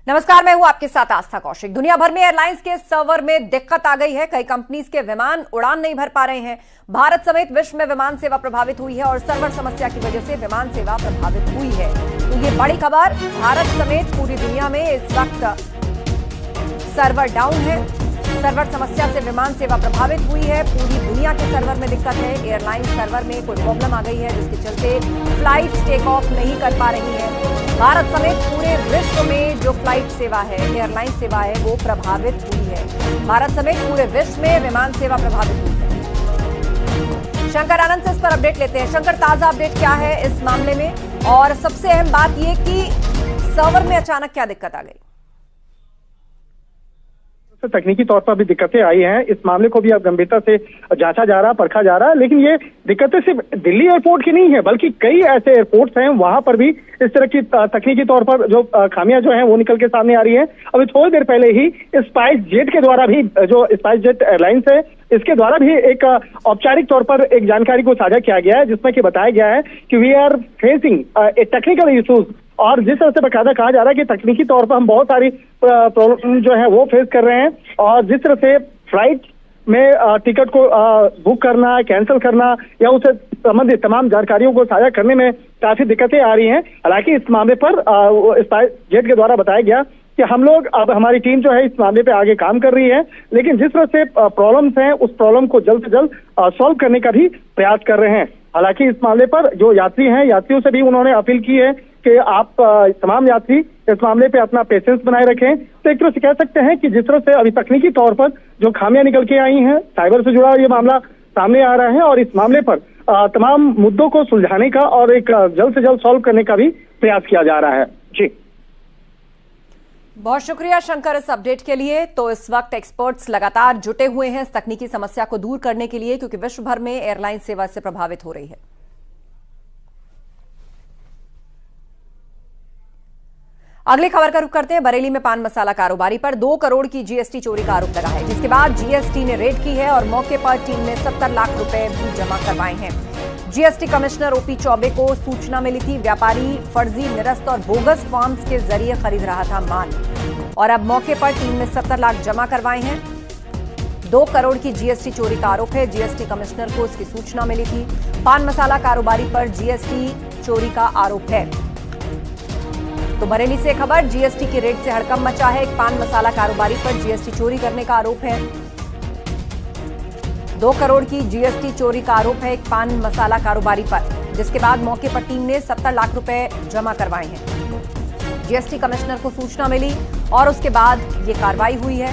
नमस्कार, मैं हूं आपके साथ आस्था कौशिक। दुनिया भर में एयरलाइंस के सर्वर में दिक्कत आ गई है। कई कंपनीज के विमान उड़ान नहीं भर पा रहे हैं। भारत समेत विश्व में विमान सेवा प्रभावित हुई है और सर्वर समस्या की वजह से विमान सेवा प्रभावित हुई है। तो ये बड़ी खबर, भारत समेत पूरी दुनिया में इस वक्त सर्वर डाउन है। सर्वर समस्या से विमान सेवा प्रभावित हुई है। पूरी दुनिया के सर्वर में दिक्कत है। एयरलाइन सर्वर में कोई प्रॉब्लम आ गई है जिसके चलते फ्लाइट्स टेक ऑफ नहीं कर पा रही है। भारत समेत पूरे विश्व में जो फ्लाइट सेवा है, एयरलाइन सेवा है, वो प्रभावित हुई है। भारत समेत पूरे विश्व में विमान सेवा प्रभावित हुई है। शंकर आनंद से इस पर अपडेट लेते हैं। शंकर, ताजा अपडेट क्या है इस मामले में, और सबसे अहम बात यह कि सर्वर में अचानक क्या दिक्कत आ गई? तकनीकी तौर पर भी दिक्कतें आई हैं। इस मामले को भी अब गंभीरता से जांचा जा रहा, परखा जा रहा है। लेकिन ये दिक्कतें सिर्फ दिल्ली एयरपोर्ट की नहीं है, बल्कि कई ऐसे एयरपोर्ट्स हैं वहां पर भी इस तरह की तकनीकी तौर पर जो खामियां जो हैं वो निकल के सामने आ रही हैं। अभी थोड़ी देर पहले ही स्पाइस जेट के द्वारा भी, जो स्पाइस जेट एयरलाइंस है, इसके द्वारा भी एक औपचारिक तौर पर एक जानकारी को साझा किया गया है, जिसमें कि बताया गया है कि we are facing a technical issues. और जिस तरह से बकायदा कहा जा रहा है कि तकनीकी तौर पर हम बहुत सारी प्रॉब्लम जो है वो फेस कर रहे हैं, और जिस तरह से फ्लाइट में टिकट को बुक करना, कैंसिल करना या उससे संबंधित तमाम जानकारियों को साझा करने में काफी दिक्कतें आ रही हैं। हालांकि इस मामले पर स्पाइस जेट के द्वारा बताया गया कि हम लोग, अब हमारी टीम जो है इस मामले पे आगे काम कर रही है, लेकिन जिस तरह से प्रॉब्लम्स हैं उस प्रॉब्लम को जल्द से जल्द सॉल्व करने का भी प्रयास कर रहे हैं। हालांकि इस मामले पर जो यात्री हैं, यात्रियों से भी उन्होंने अपील की है कि आप तमाम यात्री इस मामले पे अपना पेशेंस बनाए रखें। तो एक तरह से कह सकते हैं कि जिस तरह से अभी तकनीकी तौर पर जो खामियां निकल के आई हैं, साइबर से जुड़ा ये मामला सामने आ रहा है, और इस मामले पर तमाम मुद्दों को सुलझाने का और एक जल्द से जल्द सॉल्व करने का भी प्रयास किया जा रहा है। जी, बहुत शुक्रिया शंकर इस अपडेट के लिए। तो इस वक्त एक्सपर्ट्स लगातार जुटे हुए हैं इस तकनीकी समस्या को दूर करने के लिए, क्योंकि विश्व भर में एयरलाइन सेवा से प्रभावित हो रही है। अगली खबर का रुख करते हैं। बरेली में पान मसाला कारोबारी पर 2 करोड़ की जीएसटी चोरी का आरोप लगा है, जिसके बाद जीएसटी ने रेड की है और मौके पर टीम ने 70 लाख रुपए भी जमा करवाए हैं। जीएसटी कमिश्नर ओपी चौबे को सूचना मिली थी व्यापारी फर्जी, निरस्त और बोगस फॉर्म्स के जरिए खरीद रहा था माल, और अब मौके पर टीम ने 70 लाख जमा करवाए हैं। 2 करोड़ की जीएसटी चोरी का आरोप है। जीएसटी कमिश्नर को इसकी सूचना मिली थी। पान मसाला कारोबारी पर जीएसटी चोरी का आरोप है। तो बरेली से खबर, जीएसटी की रेड से हड़कंप मचा है। एक पान मसाला कारोबारी पर जीएसटी चोरी करने का आरोप है। 2 करोड़ की जीएसटी चोरी का आरोप है एक पान मसाला कारोबारी पर, जिसके बाद मौके पर टीम ने 70 लाख रुपए जमा करवाए हैं। जीएसटी कमिश्नर को सूचना मिली और उसके बाद ये कार्रवाई हुई है।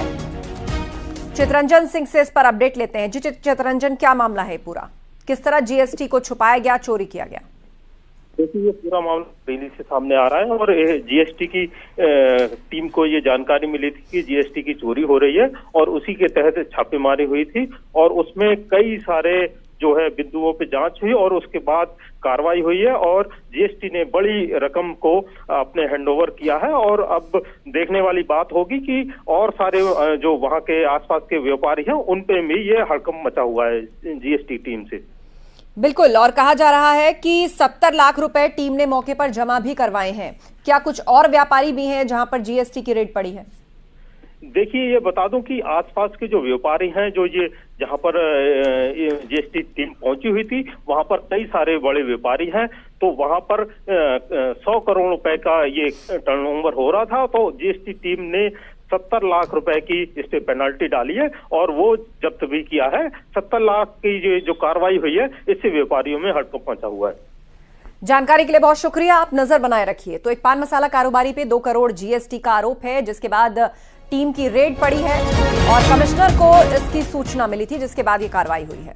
चितरंजन सिंह से इस पर अपडेट लेते हैं। जी चितरंजन, क्या मामला है पूरा? किस तरह जीएसटी को छुपाया गया, चोरी किया गया? देखिए, ये पूरा मामला बरेली से सामने आ रहा है और जीएसटी की टीम को ये जानकारी मिली थी कि जीएसटी की चोरी हो रही है, और उसी के तहत छापेमारी हुई थी, और उसमें कई सारे जो है बिंदुओं पे जांच हुई और उसके बाद कार्रवाई हुई है, और जीएसटी ने बड़ी रकम को अपने हैंडओवर किया है। और अब देखने वाली बात होगी कि और सारे जो वहां के आसपास के व्यापारी हैं उन पे भी ये हड़कंप मचा हुआ है जीएसटी टीम से। बिल्कुल, और कहा जा रहा है कि 70 लाख रुपए टीम ने मौके पर जमा भी करवाए हैं। क्या कुछ और व्यापारी भी हैं जहां पर जीएसटी की रेड पड़ी है? देखिए, ये बता दूं कि आसपास के जो व्यापारी हैं, जो ये जहां पर जीएसटी टीम पहुंची हुई थी, वहां पर कई सारे बड़े व्यापारी हैं। तो वहां पर 100 करोड़ रुपए का ये टर्नओवर हो रहा था, तो जीएसटी टीम ने 70 लाख रुपए की इस पे पेनल्टी डाली है और वो जब्त भी किया है। 70 लाख की जो कार्रवाई हुई है, इससे व्यापारियों में हड़कंप मचा हुआ है। जानकारी के लिए बहुत शुक्रिया, आप नजर बनाए रखिए। तो एक पान मसाला कारोबारी पे 2 करोड़ जीएसटी का आरोप है, जिसके बाद टीम की रेड पड़ी है और कमिश्नर को इसकी सूचना मिली थी, जिसके बाद ये कार्रवाई हुई है।